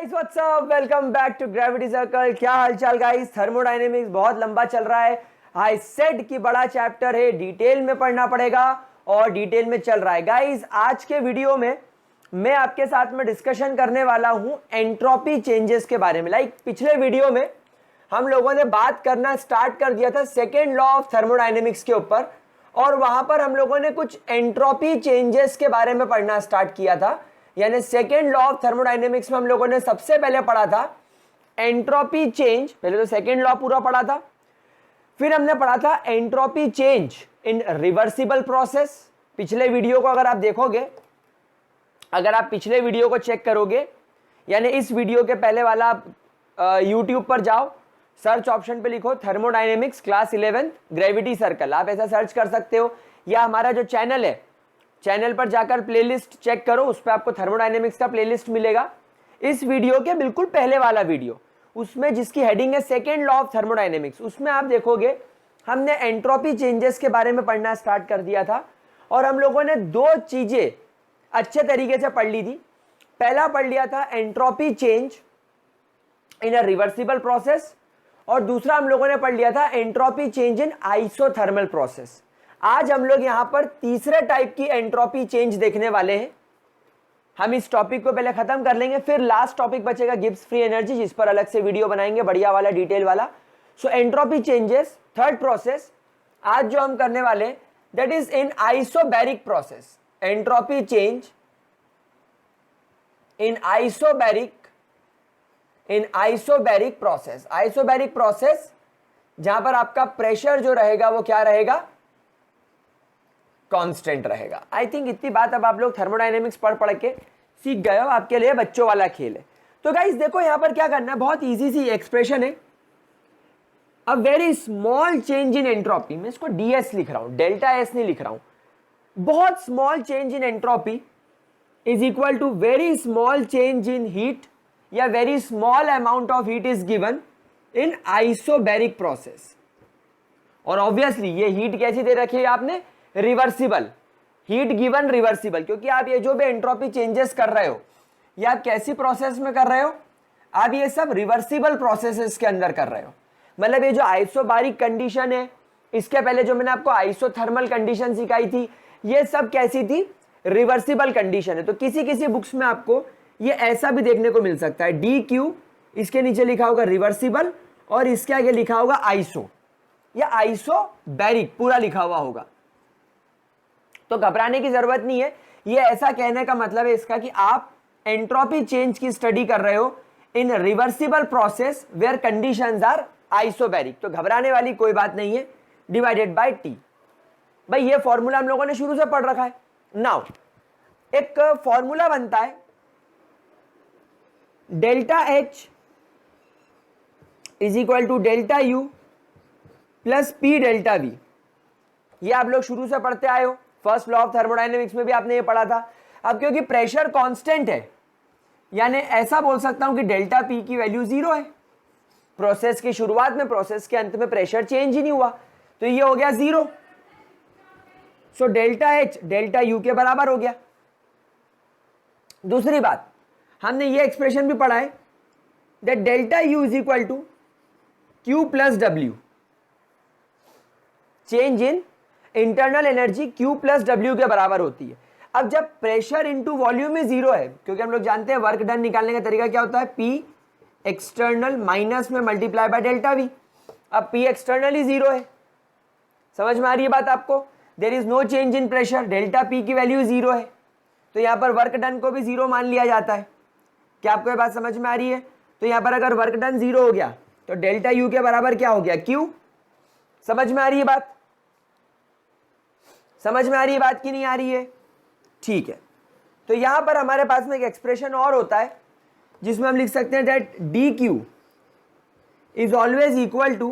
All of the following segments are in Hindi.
Guys what's up, welcome back to Gravity Circle. क्या हालचाल गाइस। थर्मोडायनेमिक्स बहुत लंबा चल रहा है। आई सेड कि बड़ा चैप्टर है, डिटेल में पढ़ना पड़ेगा और डिटेल में चल रहा है। गाइस आज के वीडियो में मैं आपके साथ में डिस्कशन करने वाला हूं एंट्रोपी चेंजेस के बारे में। पिछले वीडियो में हम लोगों ने बात करना स्टार्ट कर दिया था सेकेंड लॉ ऑफ थर्मोडायनेमिक्स के ऊपर, और वहां पर हम लोगों ने कुछ एंट्रोपी चेंजेस के बारे में पढ़ना स्टार्ट किया था। यानी सेकेंड लॉ ऑफ थर्मोडायनेमिक्स में हम लोगों ने सबसे पहले पढ़ा था एंट्रोपी चेंज। पहले तो सेकेंड लॉ पूरा पढ़ा था, फिर हमने पढ़ा था entropy change in reversible process. पिछले वीडियो को अगर आप देखोगे, अगर आप पिछले वीडियो को चेक करोगे, यानी इस वीडियो के पहले वाला आप यूट्यूब पर जाओ, सर्च ऑप्शन पे लिखो थर्मोडायनेमिक्स क्लास 11 ग्रेविटी सर्कल, आप ऐसा सर्च कर सकते हो। या हमारा जो चैनल है, चैनल पर जाकर प्लेलिस्ट चेक करो, उस पर आपको थर्मोडायनेमिक्स का प्लेलिस्ट मिलेगा। इस वीडियो के बिल्कुल पहले वाला वीडियो, उसमें जिसकी हेडिंग है सेकेंड लॉ ऑफ थर्मोडायनेमिक्स, उसमें आप देखोगे हमने एंट्रोपी चेंजेस के बारे में पढ़ना स्टार्ट कर दिया था। और हम लोगों ने दो चीजें अच्छे तरीके से पढ़ ली थी। पहला पढ़ लिया था entropy change in a reversible process, और दूसरा हम लोगों ने पढ़ लिया था entropy change in isothermal process. आज हम लोग यहां पर तीसरे टाइप की एंट्रोपी चेंज देखने वाले हैं। हम इस टॉपिक को पहले खत्म कर लेंगे, फिर लास्ट टॉपिक बचेगा गिब्स फ्री एनर्जी, जिस पर अलग से वीडियो बनाएंगे, बढ़िया वाला, डिटेल वाला। सो एंट्रोपी चेंजेस थर्ड प्रोसेस आज जो हम करने वाले that is in isobaric process. Entropy change in isobaric process. Isobaric process जहां पर आपका प्रेशर जो रहेगा वो क्या रहेगा, कांस्टेंट रहेगा। आई थिंक इतनी बात अब आप लोग थर्मोडायनेमिक्स पढ़ के सीख गए हो, आपके लिए बच्चों वाला खेल है। तो गाइस देखो यहां पर क्या करना है, बहुत इजी सी एक्सप्रेशन है। अ very small change in entropy, मैं इसको डीएस लिख रहा हूं, डेल्टा एस नहीं लिख रहा हूं। बहुत small change in entropy is equal to very small change in heat, या very small amount of heat is given in isobaric process. और ऑब्वियसली ये हीट कैसी दे रखी है आपने, रिवर्सिबल हीट गिवन, रिवर्सिबल, क्योंकि आप ये जो भी एंट्रोपी चेंजेस कर रहे हो ये आप कैसी प्रोसेस में कर रहे हो, आप ये सब रिवर्सिबल प्रोसेसेस के अंदर कर रहे हो। मतलब ये जो आइसोबारिक कंडीशन है, इसके पहले जो मैंने आपको आइसोथर्मल कंडीशन सिखाई थी, ये सब कैसी थी, रिवर्सिबल कंडीशन है। तो किसी किसी बुक्स में आपको ये ऐसा भी देखने को मिल सकता है, डी क्यू, इसके नीचे लिखा होगा रिवर्सिबल और इसके आगे लिखा होगा आइसो, या आइसोबैरिक पूरा लिखा हुआ होगा। तो घबराने की जरूरत नहीं है। ये ऐसा कहने का मतलब है इसका कि आप एंट्रोपी चेंज की स्टडी कर रहे हो in reversible process where conditions are isobaric. तो घबराने वाली कोई बात नहीं है, डिवाइडेड बाय टी। भाई ये फॉर्मूला हम लोगों ने शुरू से पढ़ रखा है। नाउ एक फॉर्मूला बनता है delta H is equal to delta U plus P delta V. ये आप लोग शुरू से पढ़ते आए हो, फर्स्ट लॉ ऑफ थर्मोडायनेमिक्स में भी आपने ये पढ़ा था। अब क्योंकि प्रेशर कांस्टेंट है, यानी ऐसा बोल सकता हूं कि डेल्टा पी की वैल्यू 0 है। प्रोसेस की शुरुआत में, प्रोसेस के अंत में प्रेशर चेंज ही नहीं हुआ, तो ये हो गया 0। So delta H delta U के बराबर हो गया। दूसरी बात, हमने ये एक्सप्रेशन भी पढ़ा है that delta U is equal to Q plus W. Change in internal energy Q plus W के बराबर होती है। अब जब प्रेशर इंटू वॉल्यूम में 0 है, क्योंकि हम लोग जानते हैं वर्क डन निकालने का तरीका क्या होता है, P एक्सटर्नल माइनस में मल्टीप्लाई बाय डेल्टा वी। अब P एक्सटर्नल ही 0 है, समझ में आ रही है बात आपको। There is no change in pressure, delta P की वैल्यू 0 है, तो यहां पर वर्क डन को भी 0 मान लिया जाता है। क्या आपको ये बात समझ में आ रही है। तो यहां पर अगर वर्क डन 0 हो गया तो डेल्टा यू के बराबर क्या हो गया, Q। समझ में आ रही है बात, समझ में आ रही है बात कि नहीं आ रही है, ठीक है। तो यहां पर हमारे पास में एक एक्सप्रेशन और होता है जिसमें हम लिख सकते हैं that d Q is always equal to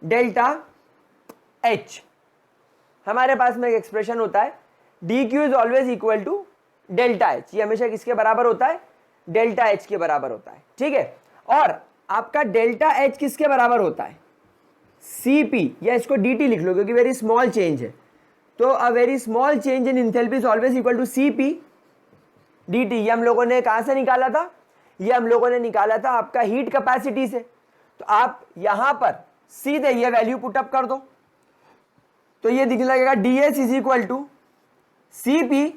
delta H. हमारे पास में एक एक्सप्रेशन होता है d Q is always equal to delta H. ये हमेशा किसके बराबर होता है, डेल्टा एच के बराबर होता है, ठीक है। और आपका डेल्टा एच किसके बराबर होता है, Cp, या इसको dt लिख लो क्योंकि वेरी स्मॉल चेंज है। तो a very small change in enthalpy is always equal to Cp dt। ये हम लोगों ने कहां से निकाला था? ये हम लोगों ने निकाला था आपका हीट कैपेसिटी से। तो आप यहां पर सीधे ये वैल्यू पुटअप कर दो, तो ये दिखने लगेगा ds is equal to Cp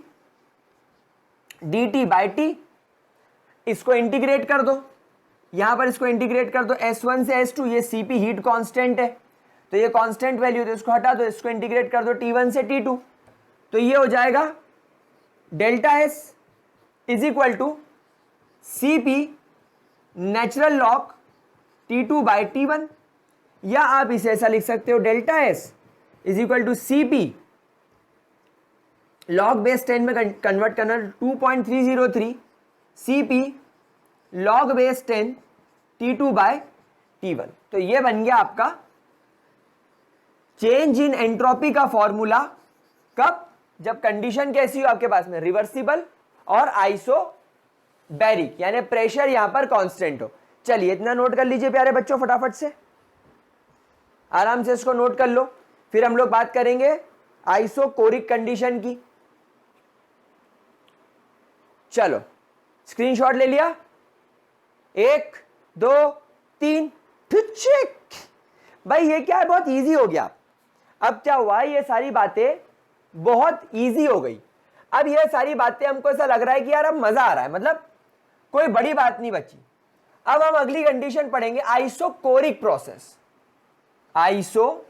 dt by T. इसको इंटीग्रेट कर दो, यहां पर इसको इंटीग्रेट कर दो S1 से S2, ये Cp हीट कांस्टेंट है, तो ये कांस्टेंट वैल्यू, तो इसको हटा दो, इसको इंटीग्रेट कर दो T1 से T2, तो ये हो जाएगा delta S is equal to Cp natural log T2 by T1, या आप इसे ऐसा लिख सकते हो delta S is equal to Cp log base 10 में कन्वर्ट करना 2.303 Cp log base 10 T2 bye T1। तो ये बन गया आपका चेंज इन एंट्रोपी का फॉर्मूला। कब? जब कंडीशन कैसी हो आपके पास में, रिवर्सिबल और आइसोबैरिक, यानी प्रेशर यहां पर कांस्टेंट हो। चलिए इतना नोट कर लीजिए प्यारे बच्चों, फटाफट से आराम से इसको नोट कर लो, फिर हम लोग बात करेंगे आइसोकोरिक कंडीशन की। चलो स्क्रीनशॉट ले लिया, 1 2 3 चेक। भाई ये क्या है, बहुत इजी हो गया। अब क्या हुआ, ये सारी बातें बहुत इजी हो गई। अब ये सारी बातें हमको ऐसा लग रहा है कि यार अब मजा आ रहा है, मतलब कोई बड़ी बात नहीं बची। अब हम अगली कंडीशन पढ़ेंगे, isochoric process. Isochoric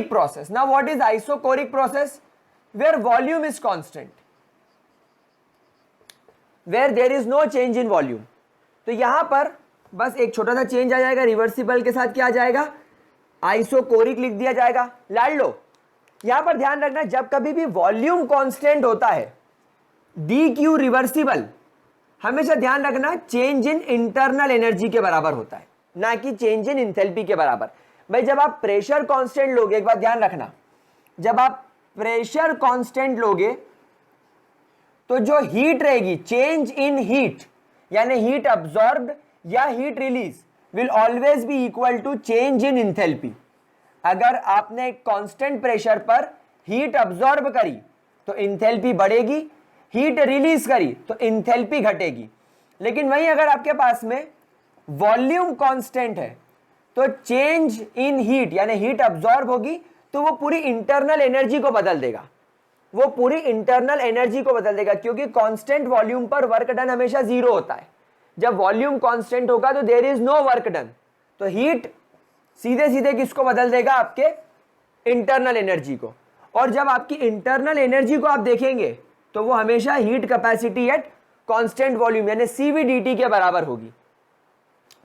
process. Now what is isochoric process? Where volume is constant, where there is no change in volume. तो यहां पर बस एक छोटा सा चेंज आ जाएगा, रिवर्सिबल के साथ क्या आ जाएगा, आइसोकोरिक लिख दिया जाएगा। लाड लो, यहां पर ध्यान रखना, जब कभी भी वॉल्यूम कांस्टेंट होता है, डी क्यू रिवर्सिबल, हमेशा ध्यान रखना चेंज इन इंटरनल एनर्जी के बराबर होता है, ना कि चेंज इन इंथैल्पी के बराबर। भाई जब आप प्रेशर कांस्टेंट लोगे, एक बात ध्यान रखना, जब आप प्रेशर कांस्टेंट लोगे तो जो हीट रहेगी, चेंज इन हीट यानी हीट अब्सॉर्ब्ड या heat release will always be equal to change in enthalpy. अगर आपने एक कांस्टेंट प्रेशर पर हीट अब्सॉर्ब करी तो इंथैल्पी बढ़ेगी, हीट रिलीज करी तो इंथैल्पी घटेगी। लेकिन वहीं अगर आपके पास में वॉल्यूम कांस्टेंट है तो चेंज इन हीट यानी हीट अब्सॉर्ब होगी, तो वो पूरी इंटरनल एनर्जी को बदल देगा, वो पूरी इंटरनल एनर्जी को बदल देगा, क्योंकि कांस्टेंट वॉल्यूम पर वर्क डन हमेशा जीरो होता है। जब वॉल्यूम कांस्टेंट होगा तो there is no work done, तो हीट सीधे सीधे किसको बदल देगा, आपके इंटरनल एनर्जी को। और जब आपकी इंटरनल एनर्जी को आप देखेंगे तो वो हमेशा heat capacity at constant volume यानी CVDT के बराबर होगी।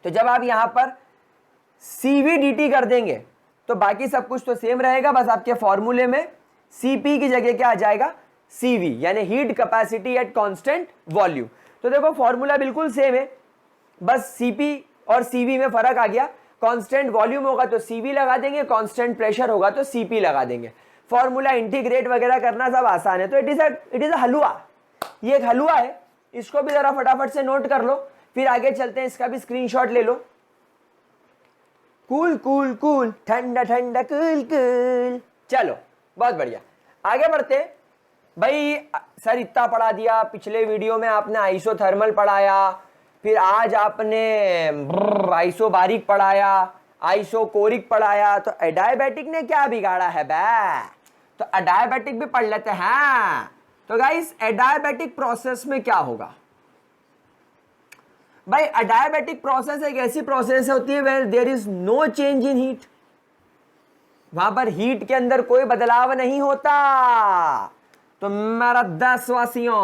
तो जब आप यहां पर CVDT कर देंगे तो बाकी सब कुछ तो सेम रहेगा, बस आपके फॉर्मूले में Cp की जगह क्या आ जाएगा, Cv यानी heat capacity at constant volume. तो देखो फॉर्मूला बिल्कुल सेम है, बस Cp और Cv में फर्क आ गया। कांस्टेंट वॉल्यूम होगा तो Cv लगा देंगे, कांस्टेंट प्रेशर होगा तो Cp लगा देंगे। फॉर्मूला इंटीग्रेट वगैरह करना सब आसान है। तो इट इज अ हलवा, ये एक हलवा है, इसको भी जरा फटाफट से नोट कर लो, फिर आगे चलते हैं, इसका भी स्क्रीनशॉट ले लो। कूल कूल कूल, ठंडा ठंडा कूल कूल। चलो बहुत बढ़िया, आगे बढ़ते। भाई सर इतना पढ़ा दिया, पिछले वीडियो में आपने आइसोथर्मल पढ़ाया, फिर आज आपने आइसोबारिक पढ़ाया, आइसोकोरिक पढ़ाया, तो एडायबेटिक ने क्या बिगाड़ा है बे? तो एडायबेटिक भी पढ़ लेते हैं। तो गाइस एडायबेटिक प्रोसेस में क्या होगा? भाई एडायबेटिक प्रोसेस एक ऐसी प्रोसेस होती है where there is no change in heat, वहां पर हीट के अंदर कोई बदलाव नहीं होता। तो मेरा 10 वासियों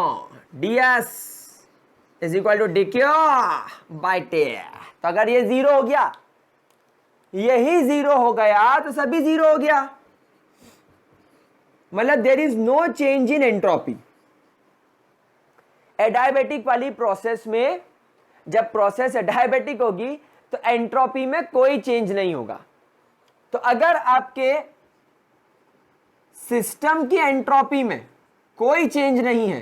ds is equal to dq by T. तो अगर ये जीरो हो गया, यही जीरो हो गया, तो सभी जीरो हो गया, मतलब there is no change in entropy. Adiabatic वाली प्रोसेस में जब प्रोसेस एडायबेटिक होगी तो एंट्रोपी में कोई चेंज नहीं होगा। तो अगर आपके सिस्टम की एंट्रोपी में कोई चेंज नहीं है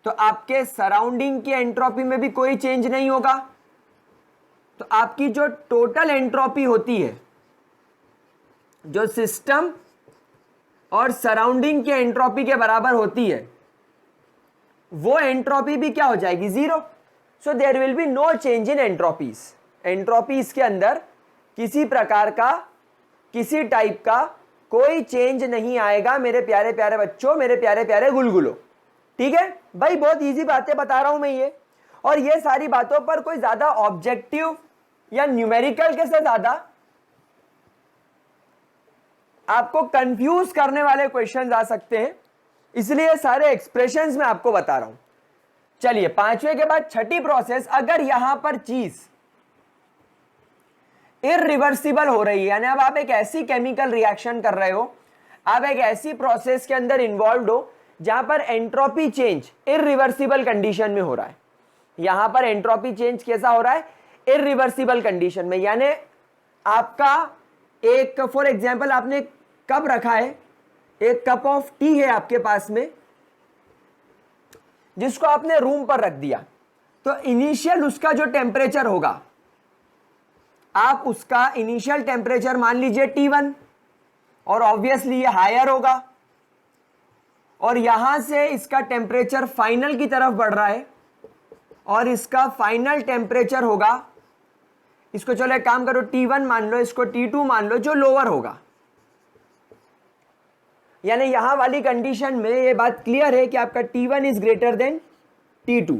तो आपके सराउंडिंग की एंट्रोपी में भी कोई चेंज नहीं होगा। तो आपकी जो टोटल एंट्रोपी होती है, जो सिस्टम और सराउंडिंग के एंट्रोपी के बराबर होती है, वो एंट्रोपी भी क्या हो जाएगी, zero. So there will be no change in entropies. Entropies के अंदर किसी प्रकार का, किसी टाइप का कोई चेंज नहीं आएगा मेरे प्यारे प्यारे बच्चों, मेरे प्यारे प्यारे गुलगुलो। ठीक है भाई, बहुत इजी बातें बता रहा हूं मैं ये, और ये सारी बातों पर कोई ज्यादा ऑब्जेक्टिव या न्यूमेरिकल के से ज्यादा आपको कंफ्यूज करने वाले क्वेश्चंस आ सकते हैं, इसलिए सारे एक्सप्रेशंस मैं आपको बता रहा हूं। चलिए, पांचवे के बाद छठी प्रोसेस, अगर यहां पर चीज इरिवर्सिबल हो रही है, यानी अब आप एक ऐसी केमिकल रिएक्शन कर रहे हो, आप एक ऐसी प्रोसेस के अंदर इन्वॉल्व हो जहां पर एंट्रोपी चेंज इरिवर्सिबल कंडीशन में हो रहा है। यहां पर एंट्रोपी चेंज कैसा हो रहा है, इरिवर्सिबल कंडीशन में, यानी आपका एक, फॉर एग्जांपल आपने कप रखा है, एक कप ऑफ टी है आपके पास में, जिसको आपने रूम पर रख दिया, तो इनिशियल उसका जो टेम्परेचर होगा, आप उसका इनिशियल टेम्परेचर मान लीजिए T1, और ऑब्वियसली ये हायर होगा, और यहां से इसका टेम्परेचर फाइनल की तरफ बढ़ रहा है, और इसका फाइनल टेम्परेचर होगा, इसको चलो एक काम करो, T1 मान लो, इसको T2 मान लो, जो लोअर होगा। यानी यहां वाली कंडीशन में ये बात क्लियर है कि आपका T1 is greater than T2।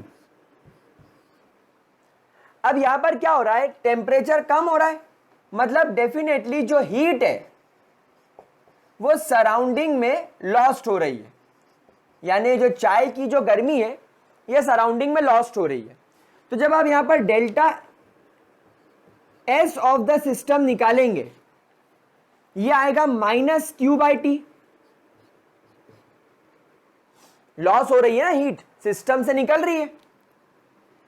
अब यहां पर क्या हो रहा है, टेम्परेचर कम हो रहा है, मतलब डेफिनेटली जो हीट है वो सराउंडिंग में लॉस्ट हो रही है, यानी जो चाय की जो गर्मी है ये सराउंडिंग में लॉस्ट हो रही है। तो जब आप यहां पर delta S of the system निकालेंगे, ये आएगा -Q/T। लॉस हो रही है ना, हीट सिस्टम से निकल रही है,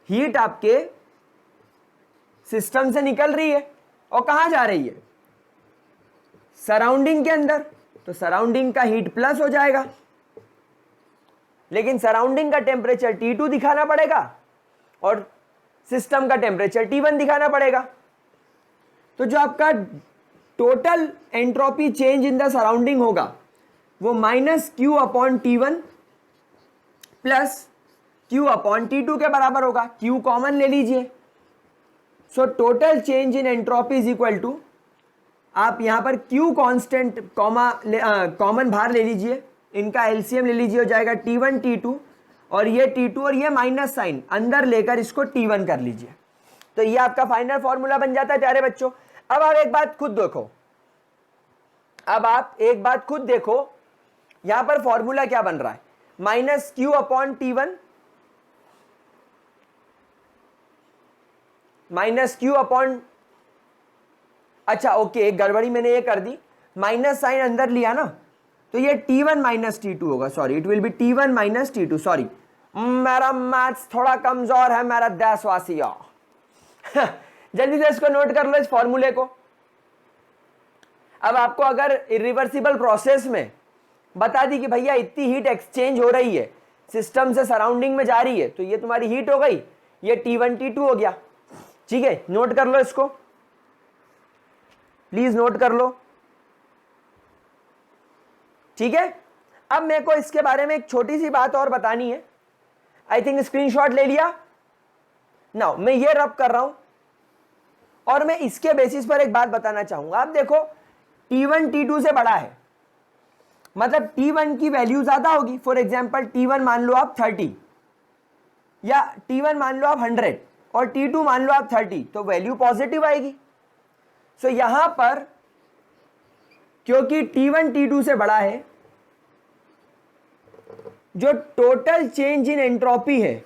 हीट आपके सिस्टम से निकल रही है, और कहां जा रही है, सराउंडिंग के अंदर, तो सराउंडिंग का हीट प्लस हो जाएगा, लेकिन सराउंडिंग का टेम्परेचर T2 दिखाना पड़ेगा और सिस्टम का टेम्परेचर T1 दिखाना पड़ेगा। तो जो आपका total entropy change in the surrounding होगा वो -Q/T1 प्लस Q/T2 के बराबर होगा। Q कॉमन ले लीजिए, so total change in entropy is equal to, आप यहां पर Q कांस्टेंट कॉमन बाहर ले लीजिए, इनका एलसीएम ले लीजिए, हो जाएगा T1 T2, और ये T2 और ये माइनस साइन अंदर लेकर इसको T1 कर लीजिए, तो ये आपका फाइनल फॉर्मूला बन जाता है प्यारे बच्चों। अब आप एक बात खुद देखो, अब आप एक बात खुद देखो, यहां पर फॉर्मूला क्या बन रहा है, -Q/T1 -Q/, अच्छा ओके, एक गड़बड़ी मैंने ये कर दी, माइनस साइन अंदर लिया ना, तो ये T1 - T2 होगा, sorry it will be T1 - T2, sorry मेरा मैथ्स थोड़ा कमजोर है, मेरा देशवासिया। जल्दी से इसको नोट कर लो, इस फॉर्मूले को। अब आपको अगर इरिवर्सिबल प्रोसेस में बता दी कि भैया इतनी हीट एक्सचेंज हो रही है, सिस्टम से सराउंडिंग में जा रही है, तो ये तुम्हारी हीट हो गई, ये T1 T2 हो गया। ठीक है, नोट कर लो इसको, प्लीज नोट कर लो। ठीक है, अब मेरे को इसके बारे में एक छोटी सी बात और बतानी है, आई थिंक स्क्रीनशॉट ले लिया। नाउ मैं ये रब कर रहा हूं और मैं इसके बेसिस पर एक बात बताना चाहूंगा। आप देखो T1 T2 से बड़ा है, मतलब T1 की वैल्यू ज्यादा होगी। फॉर एग्जांपल T1 मान लो आप 30, या T1 मान लो आप 100 और T2 मान लो आप 30, तो वैल्यू पॉजिटिव आएगी। सो यहां पर क्योंकि T1 T2 से बड़ा है, जो टोटल चेंज इन एंट्रोपी है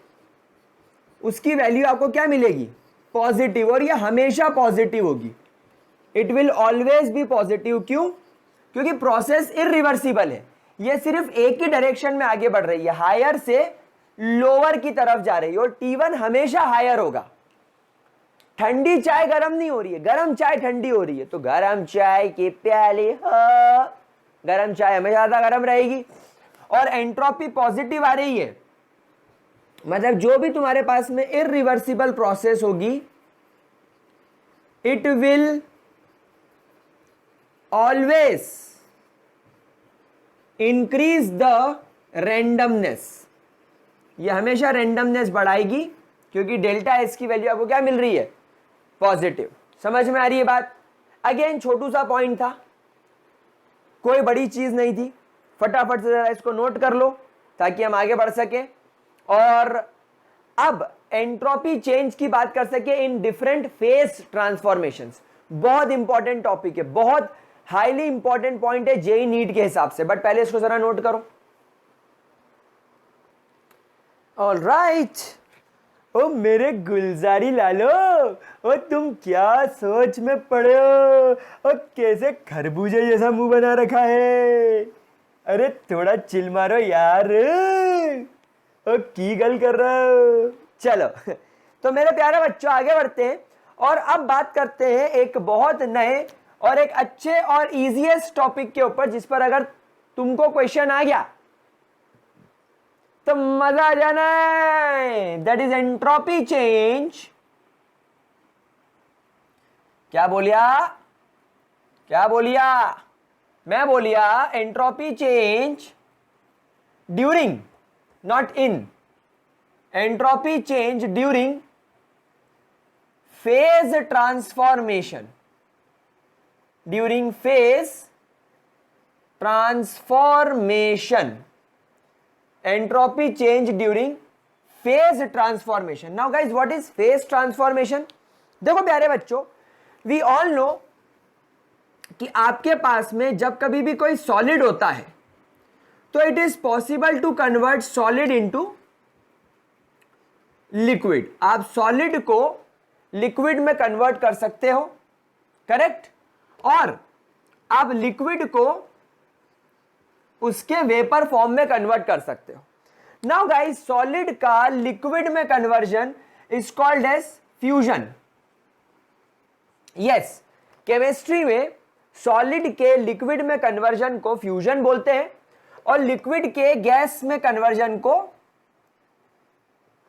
उसकी वैल्यू आपको क्या मिलेगी, पॉजिटिव, और ये हमेशा पॉजिटिव होगी, it will always B positive. क्यों? क्योंकि प्रोसेस इरिवर्सिबल है, ये सिर्फ एक ही डायरेक्शन में आगे बढ़ रही है, हायर से लोअर की तरफ जा रही है, और T1 हमेशा हायर होगा। ठंडी चाय गर्म नहीं हो रही है, गर्म चाय ठंडी हो रही है, तो गर्म चाय के प्याले, गर्म चाय हमेशा ज्यादा गर्म रहेगी, और एंट्रोपी पॉजिटिव आ रही है, मतलब जो भी तुम्हारे पास में इरिवर्सिबल प्रोसेस होगी, it will always increase the randomness, ये हमेशा रेंडमनेस बढ़ाएगी क्योंकि डेल्टा एस की वैल्यू आपको क्या मिल रही है, पॉजिटिव। समझ में आ रही है बात। अगेन छोटू सा पॉइंट था, कोई बड़ी चीज नहीं थी, फटाफट से जरा इसको नोट कर लो ताकि हम आगे बढ़ सके और अब एंट्रोपी चेंज की बात कर सके इन डिफरेंट फेज ट्रांसफॉर्मेशंस। बहुत इंपॉर्टेंट टॉपिक है, बहुत हाईली इंपॉर्टेंट पॉइंट है जेई नीट के हिसाब से, बट पहले इसको जरा नोट करो। ऑल राइट, ओ मेरे गुलजारी लालो, ओ तुम क्या सोच में पड़े हो, ओ कैसे खरबूजे जैसा मुंह बना रखा है, अरे थोड़ा चिल मारो यार, ओ की गल कर रहे हो। चलो तो मेरे प्यारे बच्चों आगे बढ़ते हैं और अब बात करते हैं एक बहुत नए और एक अच्छे और इजीएस्ट टॉपिक के ऊपर जिस पर अगर तुमको क्वेश्चन आ गया तो मजा आ जाना है, दैट इज एंट्रोपी चेंज। क्या बोलिया, क्या बोलिया, मैं बोलिया entropy change during, not in, entropy change during phase transformation, during phase transformation, entropy change during phase transformation. Now guys, what is phase transformation? देखो प्यारे बच्चों, we all know कि आपके पास में जब कभी भी कोई सॉलिड होता है तो it is possible to convert solid into liquid. आप सॉलिड को लिक्विड में कन्वर्ट कर सकते हो, करेक्ट, और आप लिक्विड को उसके वेपर फॉर्म में कन्वर्ट कर सकते हो। नाउ गाइस, सॉलिड का लिक्विड में conversion is called as fusion. Yes, chemistry में सॉलिड के लिक्विड में कन्वर्जन को फ्यूजन बोलते हैं और लिक्विड के गैस में कन्वर्जन को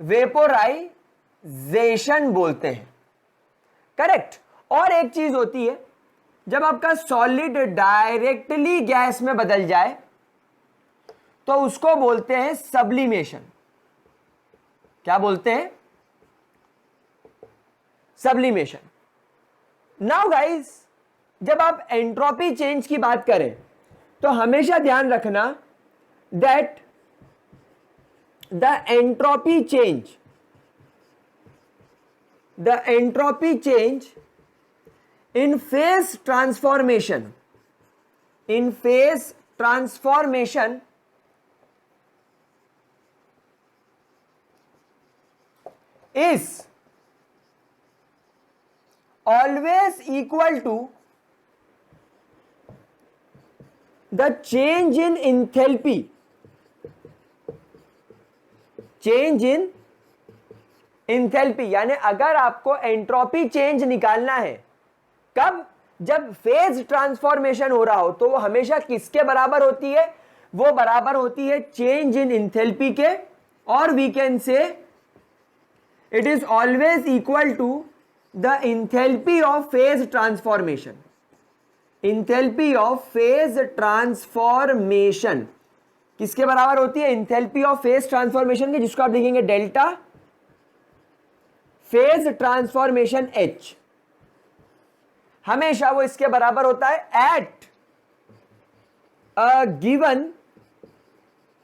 वेपोराइजेशन बोलते हैं, करेक्ट। और एक चीज होती है, जब आपका सॉलिड डायरेक्टली गैस में बदल जाए तो उसको बोलते हैं सब्लिमेशन। क्या बोलते हैं, सब्लिमेशन। नाउ गाइस, जब आप एंट्रोपी चेंज की बात करें तो हमेशा ध्यान रखना that the entropy change in phase transformation, is always equal to the change in enthalpy, यानी अगर आपको एंट्रोपी चेंज निकालना है, कब, जब फेज ट्रांसफॉर्मेशन हो रहा हो, तो वो हमेशा किसके बराबर होती है, वो बराबर होती है चेंज इन इंथैल्पी के, और we can say it is always equal to the enthalpy of phase transformation. Enthalpy of phase transformation किसके बराबर होती है, enthalpy of phase transformation के, जिसको आप लिखेंगे डेल्टा phase transformation H, हमेशा वो इसके बराबर होता है at a given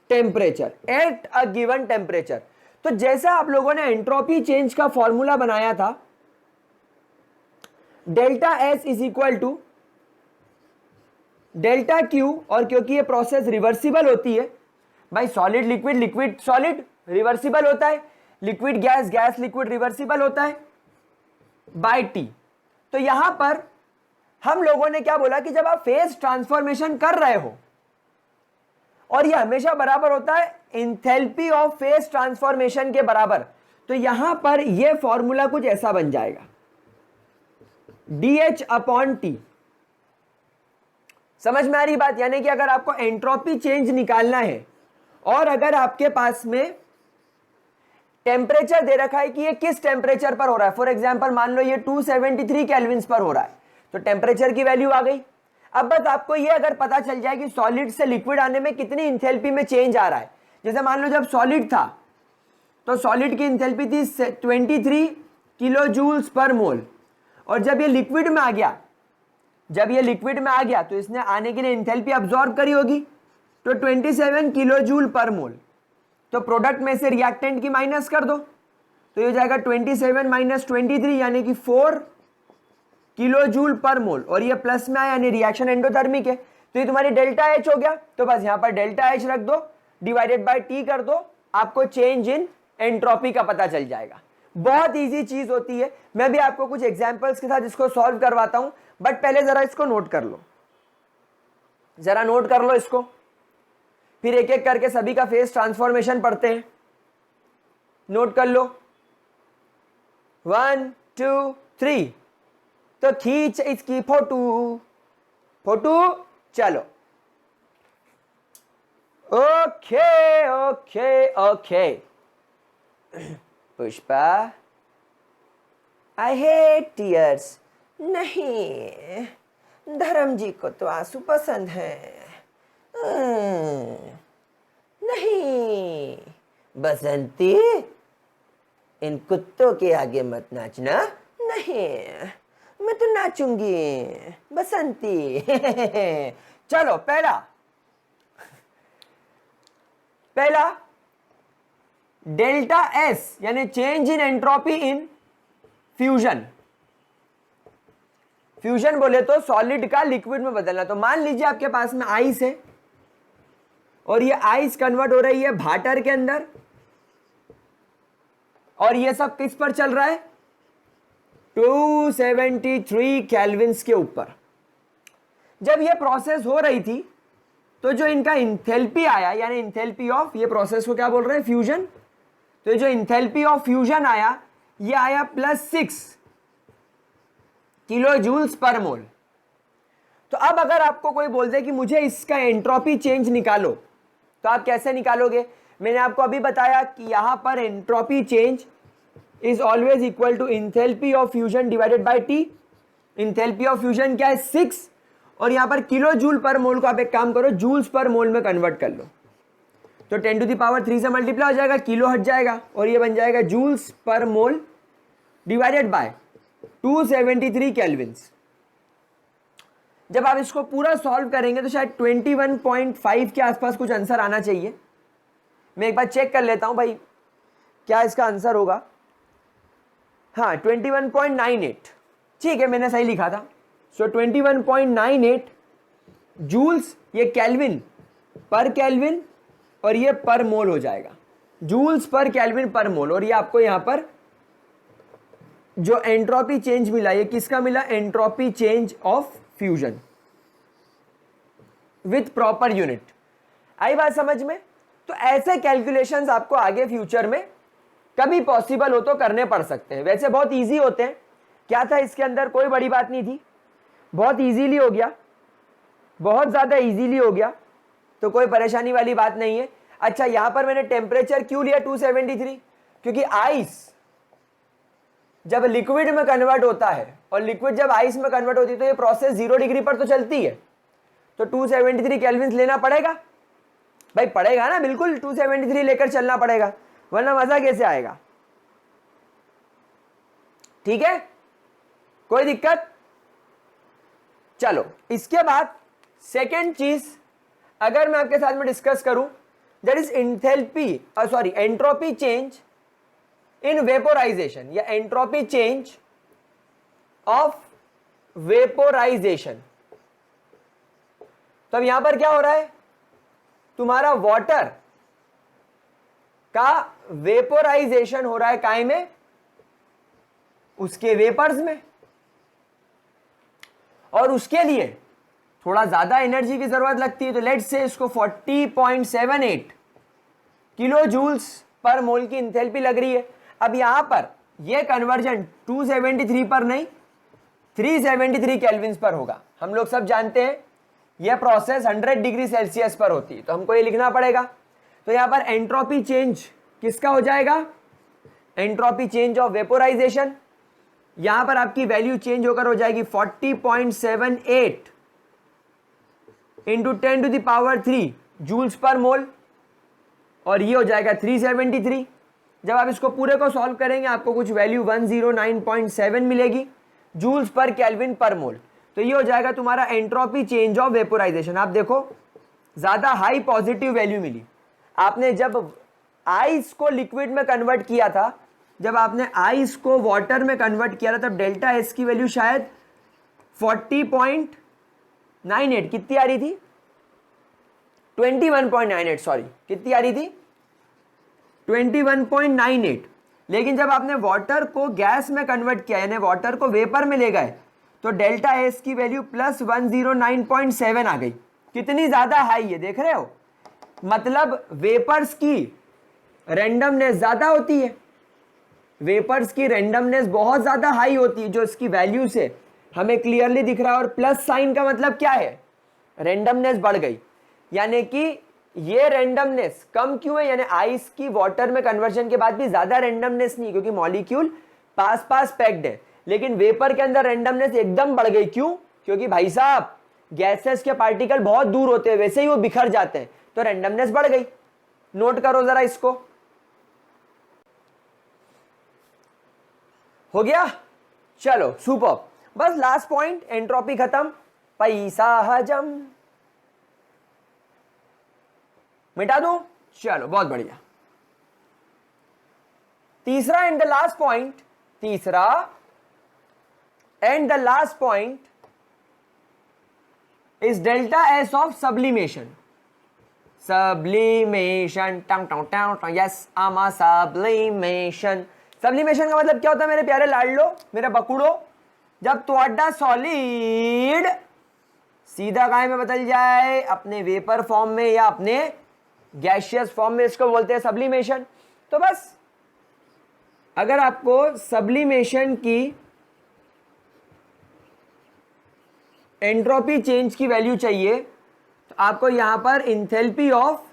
temperature, तो जैसा आप लोगों ने एंट्रोपी चेंज का फॉर्मूला बनाया था, delta S is equal to delta Q, और क्योंकि ये प्रोसेस रिवर्सिबल होती है भाई, solid liquid, liquid solid reversible होता है, liquid gas, gas liquid reversible होता है, बाय टी। तो यहां पर हम लोगों ने क्या बोला कि जब आप फेज ट्रांसफॉर्मेशन कर रहे हो और ये हमेशा बराबर होता है एंथैल्पी ऑफ फेज ट्रांसफॉर्मेशन के बराबर, तो यहां पर ये फॉर्मूला कुछ ऐसा बन जाएगा, DH/T। समझ में आ रही बात, यानी कि अगर आपको एंट्रोपी चेंज निकालना है और अगर आपके पास में टेम्परेचर दे रखा है कि ये किस टेम्परेचर पर हो रहा है, फॉर एग्जांपल मान लो ये 273 केल्विन पर हो रहा है, तो टेम्परेचर की वैल्यू आ गई। अब बस आपको ये अगर पता चल जाए कि सॉलिड से लिक्विड आने में कितनी इंथैल्पी में चेंज आ रहा है, जैसे मान लो जब सॉलिड था तो सॉलिड की इंथैल्पी थी 23 किलो जूल्स पर मोल, और जब ये लिक्विड में आ गया, तो इसने आने के लिए इंथैल्पी अब्सॉर्ब करी होगी, तो 27 किलो जूल पर मोल। तो प्रोडक्ट में से रिएक्टेंट की माइनस कर दो, तो ये हो जाएगा 27 माइनस 23 यानी कि 4 किलो जूल पर मोल, और ये प्लस में आया यानी रिएक्शन एंडोथर्मिक है, तो ये तुम्हारी डेल्टा एच हो गया। तो बस यहां पर डेल्टा एच रख दो, डिवाइडेड बाय टी कर दो, आपको चेंज इन एंट्रोपी का पता चल जाएगा। बहुत इजी चीज होती है। मैं भी आपको कुछ एग्जांपल्स के साथ इसको सॉल्व करवाता हूं, बट पहले जरा इसको नोट कर लो, जरा नोट कर लो इसको, फिर एक एक करके सभी का फेस ट्रांसफॉर्मेशन पढ़ते हैं। नोट कर लो, 1 2 3। तो खींच इसकी फोटो चलो। Okay okay okay. Pushpa, I hate tears. नहीं, धर्म जी को तो आंसू पसंद है। नहीं बसंती, इन कुत्तों के आगे मत नाचना। नहीं, मैं तो नाचूंगी बसंती। चलो पहला डेल्टा एस यानी change in entropy in fusion. Fusion बोले तो सॉलिड का लिक्विड में बदलना। तो मान लीजिए आपके पास में आइस है और ये आइस कन्वर्ट हो रही है वाटर के अंदर, और ये सब किस पर चल रहा है, 273 केल्विन्स के ऊपर। जब ये प्रोसेस हो रही थी तो जो इनका इंथैल्पी आया, यानी इंथैल्पी ऑफ, ये प्रोसेस को क्या बोल रहे हैं, फ्यूजन। तो जो इंथैल्पी ऑफ फ्यूजन आया, ये आया +6 किलो जूल्स पर मोल। तो अब अगर आपको कोई बोल दे कि मुझे इसका एंट्रोपी चेंज निकालो, तो आप कैसे निकालोगे? मैंने आपको अभी बताया कि यहां पर entropy change is always equal to enthalpy of fusion divided by T. Enthalpy of fusion क्या है, 6, और यहां पर किलो जूल पर मोल को आप एक काम करो, जूल्स पर मोल में कन्वर्ट कर लो। तो 10⁻³ से मल्टीप्लाई हो जाएगा, किलो हट जाएगा, और ये बन जाएगा joules per mole divided by 273 Kelvin's. जब आप इसको पूरा सॉल्व करेंगे तो शायद 21.5 के आसपास कुछ आंसर आना चाहिए। मैं एक बार चेक कर लेता हूं भाई क्या इसका आंसर होगा। हाँ, 21.98, ठीक है, मैंने सही लिखा था। सो 21.98 जूल्स, ये केल्विन पर केल्विन, और ये पर मोल हो जाएगा, जूल्स पर केल्विन पर मोल। और ये आपको यहां पर जो एंट्रोपी चेंज मिला, ये किसका मिला, entropy change of fusion with proper unit. आई बात समझ में? तो ऐसे कैलकुलेशंस आपको आगे फ्यूचर में कभी पॉसिबल हो तो करने पड़ सकते हैं। वैसे बहुत इजी होते हैं। क्या था इसके अंदर, कोई बड़ी बात नहीं थी, बहुत इजीली हो गया, बहुत ज्यादा इजीली हो गया, तो कोई परेशानी वाली बात नहीं है। अच्छा, यहां पर मैंने टेम्परेचर क्यों लिया 273? क्योंकि आइस जब लिक्विड में कन्वर्ट होता है और लिक्विड जब आइस में कन्वर्ट होती है तो ये प्रोसेस 0 डिग्री पर तो चलती है, तो 273 केल्विन लेना पड़ेगा भाई, पड़ेगा ना, बिल्कुल 273 लेकर चलना पड़ेगा, वरना मजा कैसे आएगा। ठीक है, कोई दिक्कत? चलो, इसके बाद सेकेंड चीज अगर मैं आपके साथ में डिस्कस करूं, that is entropy change in vaporisation, या एंट्रोपी चेंज ऑफ वेपोराइजेशन। तो अब यहां पर क्या हो रहा है, तुम्हारा वाटर का वेपोराइजेशन हो रहा है, काय में, उसके वेपर्स में, और उसके लिए थोड़ा ज्यादा एनर्जी की जरूरत लगती है। तो लेट्स से इसको 40.78 किलो जूल्स पर मोल की इंथैल्पी लग रही है। अब यहां पर यह कन्वर्जन 273 पर नहीं, 373 केल्विन पर होगा। हम लोग सब जानते हैं यह प्रोसेस 100 डिग्री सेल्सियस पर होती है, तो हमको ये लिखना पड़ेगा। तो यहां पर एंट्रोपी चेंज किसका हो जाएगा, एंट्रोपी चेंज ऑफ वेपोराइजेशन। यहां पर आपकी वैल्यू चेंज होकर हो जाएगी 40.78 इंटू 10⁻³ जूल्स पर मोल, और ये हो जाएगा 373। जब आप इसको पूरे को सॉल्व करेंगे आपको कुछ वैल्यू 109.7 मिलेगी जूल्स पर केल्विन पर मोल। तो ये हो जाएगा तुम्हारा एंट्रोपी चेंज ऑफ वेपोराइजेशन। आप देखो ज्यादा हाई पॉजिटिव वैल्यू मिली। आपने जब आइस को लिक्विड में कन्वर्ट किया था, जब आपने आइस को वाटर में कन्वर्ट किया था, तब डेल्टा एस की वैल्यू शायद 40.98 कितनी आ रही थी, 21.98 सॉरी, कितनी आ रही थी 21.98। लेकिन जब आपने वाटर को गैस में कन्वर्ट किया, यानी वाटर को वेपर में ले गए, तो डेल्टा एस की वैल्यू प्लस 109.7 आ गई। कितनी ज्यादा हाई है, देख रहे हो? मतलब वेपर्स की रैंडमनेस ज्यादा होती है, वेपर्स की रैंडमनेस बहुत ज्यादा हाई होती है, जो इसकी वैल्यू से हमें क्लियरली दिख रहा है। और प्लस साइन का मतलब क्या है, रैंडमनेस बढ़ गई, यानी कि ये रैंडमनेस कम क्यों है, यानी आइस की वाटर में कन्वर्जन के बाद भी ज्यादा रैंडमनेस नहीं, क्योंकि मॉलिक्यूल पास पास पैक्ड है। लेकिन वेपर के अंदर रैंडमनेस एकदम बढ़ गई, क्यों? क्योंकि भाई साहब गैसेस के पार्टिकल बहुत दूर होते हैं, वैसे ही वो बिखर जाते हैं, तो रैंडमनेस बढ़ गई। नोट करो जरा इसको, हो गया? चलो सुपर, बस लास्ट पॉइंट, एंट्रोपी खत्म, पैसा हजम मिटा दूं? चलो बहुत बढ़िया। तीसरा एंड द लास्ट पॉइंट, तीसरा and the last point is delta S of sublimation. Sublimation, tongue tongue tongue, yes आमा सब्लिमेशन। सब्लिमेशन का मतलब क्या होता है मेरे प्यारे लाडलो, मेरे बकुड़ो? जब तुम्हारा सॉलिड सीधा काय में बदल जाए, अपने वेपर फॉर्म में या अपने गैसियस फॉर्म में, इसको बोलते हैं सब्लिमेशन। तो बस अगर आपको सब्लिमेशन की एंट्रोपी चेंज की वैल्यू चाहिए, तो आपको यहां पर इंथैल्पी ऑफ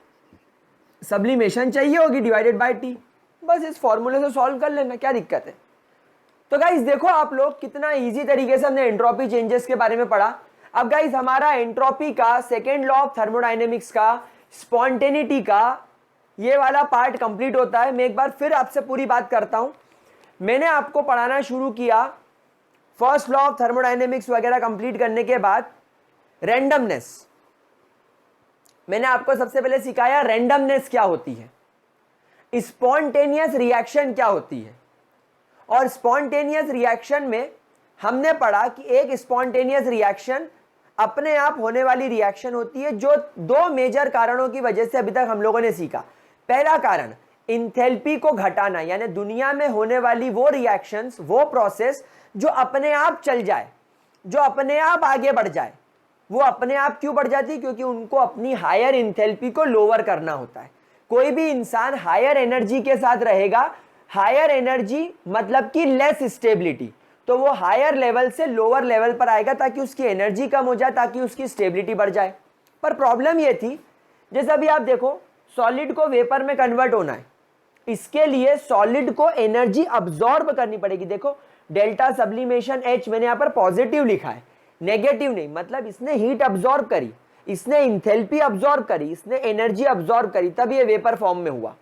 सब्लिमेशन चाहिए होगी डिवाइडेड बाय टी। बस इस फॉर्मूले से सॉल्व कर लेना, क्या दिक्कत है? तो गाइस देखो आप लोग कितना इजी तरीके से हमने एंट्रोपी चेंजेस के बारे में पढ़ा। अब गाइस हमारा एंट्रोपी का सेकेंड लॉ ऑफ थर्मोडायनेमिक्स का, स्पॉन्टेनिटी का ये वाला पार्ट कंप्लीट होता है। मैं एक बार फिर आपसे पूरी बात करता हूं। मैंने आपको पढ़ाना शुरू किया फर्स्ट लॉ ऑफ थर्मोडायनेमिक्स वगैरह कंप्लीट करने के बाद रैंडमनेस। मैंने आपको सबसे पहले सिखाया रैंडमनेस क्या होती है, स्पॉन्टेनियस रिएक्शन क्या होती है। और स्पॉन्टेनियस रिएक्शन में हमने पढ़ा कि एक स्पॉन्टेनियस रिएक्शन अपने आप होने वाली रिएक्शन होती है, जो दो मेजर कारणों की वजह से अभी तक हम लोगों ने सीखा। पहला कारण इंथैल्पी को घटाना, यानी दुनिया में होने वाली वो रिएक्शंस, वो प्रोसेस जो अपने आप चल जाए, जो अपने आप आगे बढ़ जाए। वो अपने आप क्यों बढ़ जाती? क्योंकि उनको अपनी हायर इंथैल्पी को लोअर करना होता है। कोई भी इंसान हायर एनर्जी के साथ रहेगा, हायर एनर्जी मतलब कि लेस स्टेबिलिटी, तो वो हायर लेवल से लोअर लेवल पर आएगा ताकि उसकी एनर्जी कम हो जाए, ताकि उसकी स्टेबिलिटी बढ़ जाए। पर प्रॉब्लम ये थी, जैसे अभी आप देखो सॉलिड को वेपर में कन्वर्ट होना है, इसके लिए सॉलिड को एनर्जी अब्सॉर्ब करनी पड़ेगी। देखो डेल्टा सब्लिमेशन H मैंने यहां पर पॉजिटिव लिखा है, नेगेटिव नहीं, मतलब इसने हीट अब्सॉर्ब करी, इसने इंथैल्पी अब्सॉर्ब करी, इसने एनर्जी अब्सॉर्ब करी, तब ये वेपर फॉर्म में हुआ।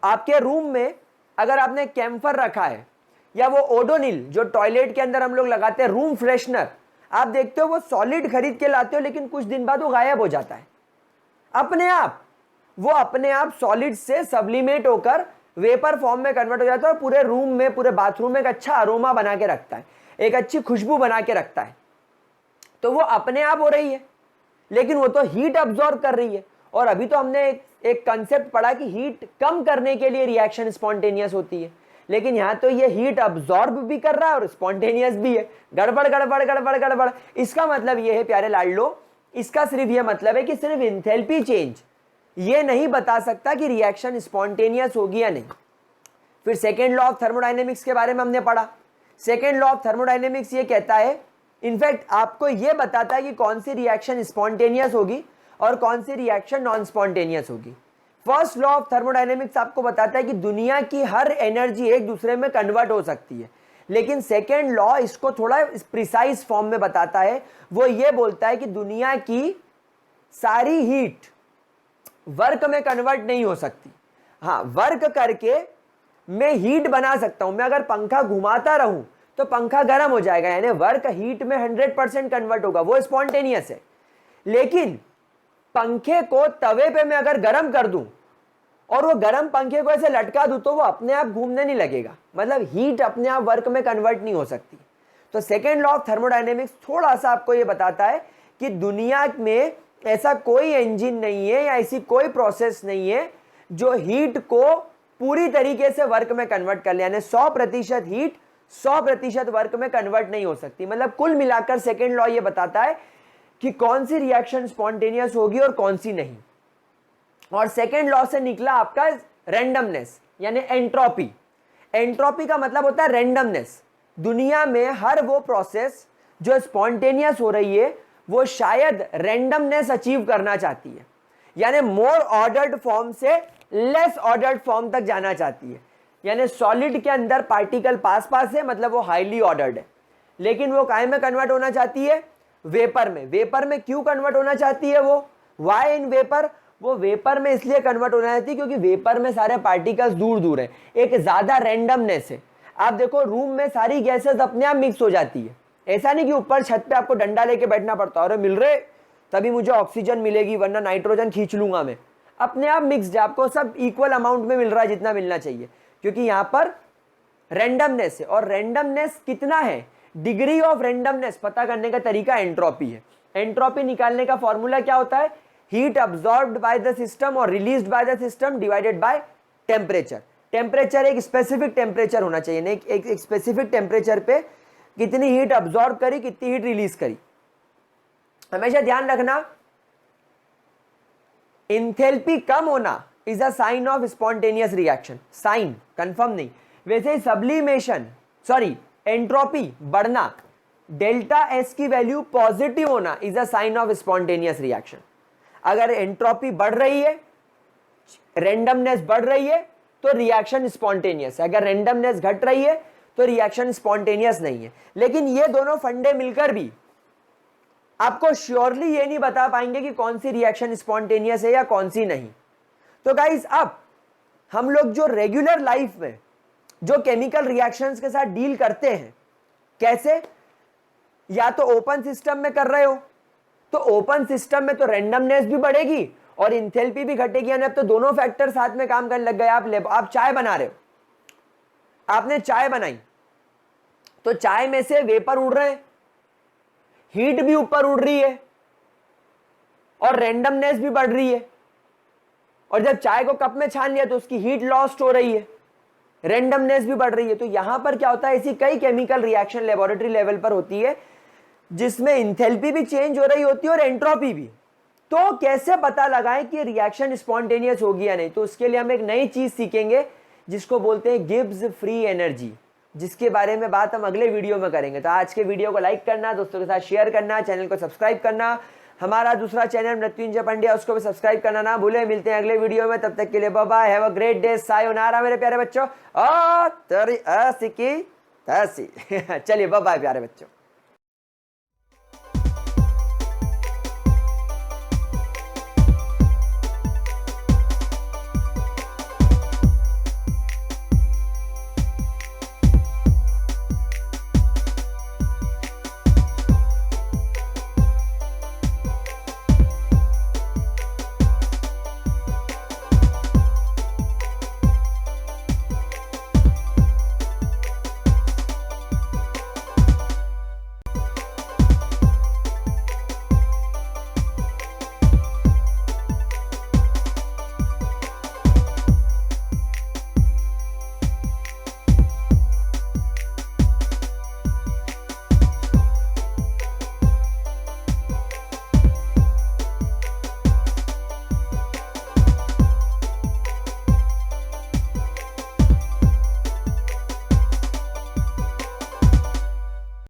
आपके रूम में अगर आपने कैम्फर रखा है या वो ओडोनिल जो टॉयलेट के अंदर हम लोग लगाते हैं, रूम फ्रेशनर, आप देखते हो वो सॉलिड खरीद के लाते हो, लेकिन कुछ दिन बाद वो गायब हो जाता है अपने आप। वो अपने आप सॉलिड से सब्लिमेट होकर वेपर फॉर्म में कन्वर्ट हो जाता है, पूरे रूम में, पूरे बाथरूम में एक अच्छा अरोमा बना के रखता है, एक अच्छी खुशबू बना के रखता है। तो वो अपने आप हो रही है, लेकिन वो तो हीट अब्सॉर्ब कर रही है। और अभी तो हमने एक कंसेप्ट पढ़ा कि हीट कम करने के लिए रिएक्शन स्पॉन्टेनियस होती है, लेकिन यहां तो ये हीट अब्सॉर्ब भी कर रहा है और स्पॉन्टेनियस भी है। गड़बड़ गड़बड़ गड़बड़ गड़बड़। इसका मतलब ये है प्यारे लाडलो, इसका सिर्फ ये मतलब है कि सिर्फ इंथैल्पी चेंज ये नहीं बता सकता कि रिएक्शन स्पॉन्टेनियस होगी या नहीं। फिर सेकेंड लॉ ऑफ थर्मोडायनेमिक्स के बारे में हमने पढ़ा। सेकेंड लॉ ऑफ थर्मोडायनेमिक्स ये कहता है, इनफैक्ट आपको ये बताता है कि कौन सी रिएक्शन स्पॉन्टेनियस होगी और कौन सी रिएक्शन नॉन स्पॉन्टेनियस होगी। फर्स्ट लॉ ऑफ थर्मोडायनेमिक्स आपको बताता है कि दुनिया की हर एनर्जी एक दूसरे में कन्वर्ट हो सकती है, लेकिन सेकेंड लॉ इसको थोड़ा प्रिसाइज फॉर्म में बताता है। वो ये बोलता है कि दुनिया की सारी हीट वर्क में कन्वर्ट नहीं हो सकती। हाँ, वर्क करके मैं हीट बना सकता हूं। मैं अगर पंखा घुमाता रहूं तो पंखा गर्म हो जाएगा, यानी वर्क हीट में 100% कन्वर्ट होगा, वो स्पॉन्टेनियस है। लेकिन पंखे को तवे पे मैं अगर गर्म कर दूं और वो गर्म पंखे को ऐसे लटका दूं तो वो अपने आप घूमने नहीं लगेगा, मतलब हीट अपने आप वर्क में कन्वर्ट नहीं हो सकती। तो सेकेंड लॉ ऑफ थर्मोडायनेमिक्स थोड़ा सा आपको ये बताता है कि दुनिया में ऐसा कोई इंजन नहीं है या ऐसी कोई प्रोसेस नहीं है जो हीट को पूरी तरीके से वर्क में कन्वर्ट कर ले, यानी 100% हीट 100% वर्क में कन्वर्ट नहीं हो सकती। मतलब कुल मिलाकर सेकेंड लॉ ये बताता है कि कौन सी रिएक्शन स्पॉन्टेनियस होगी और कौन सी नहीं। और सेकेंड लॉ से निकला आपका रैंडमनेस यानी एंट्रोपी। एंट्रोपी का मतलब होता है रैंडमनेस। दुनिया में हर वो प्रोसेस जो स्पॉन्टेनियस हो रही है वो शायद रैंडमनेस अचीव करना चाहती है, यानी मोर ऑर्डर्ड फॉर्म से लेस ऑर्डर्ड फॉर्म तक जाना चाहती है। यानी सॉलिड के अंदर पार्टिकल पास पास है, मतलब वो हाईली ऑर्डर्ड है, लेकिन वो काय में कन्वर्ट होना चाहती है? वेपर में। वेपर में क्यों कन्वर्ट होना चाहती है वो? Why in vapour? वो वेपर में इसलिए कन्वर्ट होना चाहती है क्योंकि वेपर में सारे पार्टिकल्स दूर दूर है, एक ज्यादा रैंडमनेस है। आप देखो रूम में सारी गैसेस अपने आप मिक्स हो जाती है, ऐसा नहीं कि ऊपर छत पे आपको डंडा लेके बैठना पड़ता है, अरे मिल रहे तभी मुझे ऑक्सीजन मिलेगी वरना नाइट्रोजन खींच लूंगा मैं। अपने आप मिक्स्ड है, आपको सब इक्वल अमाउंट में मिल रहा है जितना मिलना चाहिए, क्योंकि यहां पर रैंडमनेस है। और रैंडमनेस कितना है, डिग्री ऑफ रैंडमनेस पता करने का तरीका एंट्रोपी है। एंट्रोपी निकालने का फॉर्मूला क्या होता है? Heat absorbed by the system और released by the system divided by temperature. Temperature एक स्पेसिफिक टेम्परेचर होना चाहिए, नहीं एक स्पेसिफिक टेम्परेचर पे कितनी हीट अब्सॉर्ब करी, कितनी हीट रिलीज करी। हमेशा ध्यान रखना, इंथैल्पी कम होना is a sign of spontaneous reaction. Sign confirm नहीं, वैसे सब्लिमेशन एंट्रोपी बढ़ना, डेल्टा एस की वैल्यू पॉजिटिव होना is a sign of spontaneous reaction. अगर एंट्रोपी बढ़ रही है, रैंडमनेस बढ़ रही है तो रिएक्शन स्पॉन्टेनियस है, अगर रैंडमनेस घट रही है तो रिएक्शन स्पॉन्टेनियस नहीं है। लेकिन ये दोनों फंडे मिलकर भी आपको श्योरली ये नहीं बता पाएंगे कि कौन सी रिएक्शन स्पॉन्टेनियस है या कौन सी नहीं। तो गाइस, अब हम लोग जो रेगुलर लाइफ में जो केमिकल रिएक्शंस के साथ डील करते हैं, कैसे? या तो ओपन सिस्टम में कर रहे हो तो ओपन सिस्टम में तो रैंडमनेस भी बढ़ेगी और इंथैल्पी भी घटेगी, यानी अब तो दोनों फैक्टर साथ में काम करने लग गए। आप चाय बना रहे हो, आपने चाय बनाई तो चाय में से वेपर उड़ रहे हैं, हीट भी ऊपर उड़ रही है और रैंडमनेस भी बढ़ रही है। और जब चाय को कप में छान लिया तो उसकी हीट लॉस्ट हो रही है, रैंडमनेस भी बढ़ रही है। तो यहां पर क्या होता है, ऐसी कई केमिकल रिएक्शन लेबोरेटरी लेवल पर होती है जिसमें इंथैल्पी भी चेंज हो रही होती है और एंट्रोपी भी। तो कैसे पता लगाएं कि रिएक्शन स्पॉन्टेनियस होगी या नहीं? तो उसके लिए हम एक नई चीज सीखेंगे जिसको बोलते हैं गिब्स फ्री एनर्जी, जिसके बारे में बात हम अगले वीडियो में करेंगे। तो आज के वीडियो को लाइक करना, दोस्तों के साथ शेयर करना, चैनल को सब्सक्राइब करना। हमारा दूसरा चैनल मृत्युंजय पंड्या, उसको भी सब्सक्राइब करना ना भूले। मिलते हैं अगले वीडियो में, तब तक के लिए bye bye, have a great day, sayonara मेरे प्यारे बच्चों। चलिए बाय बाय प्यारे बच्चों।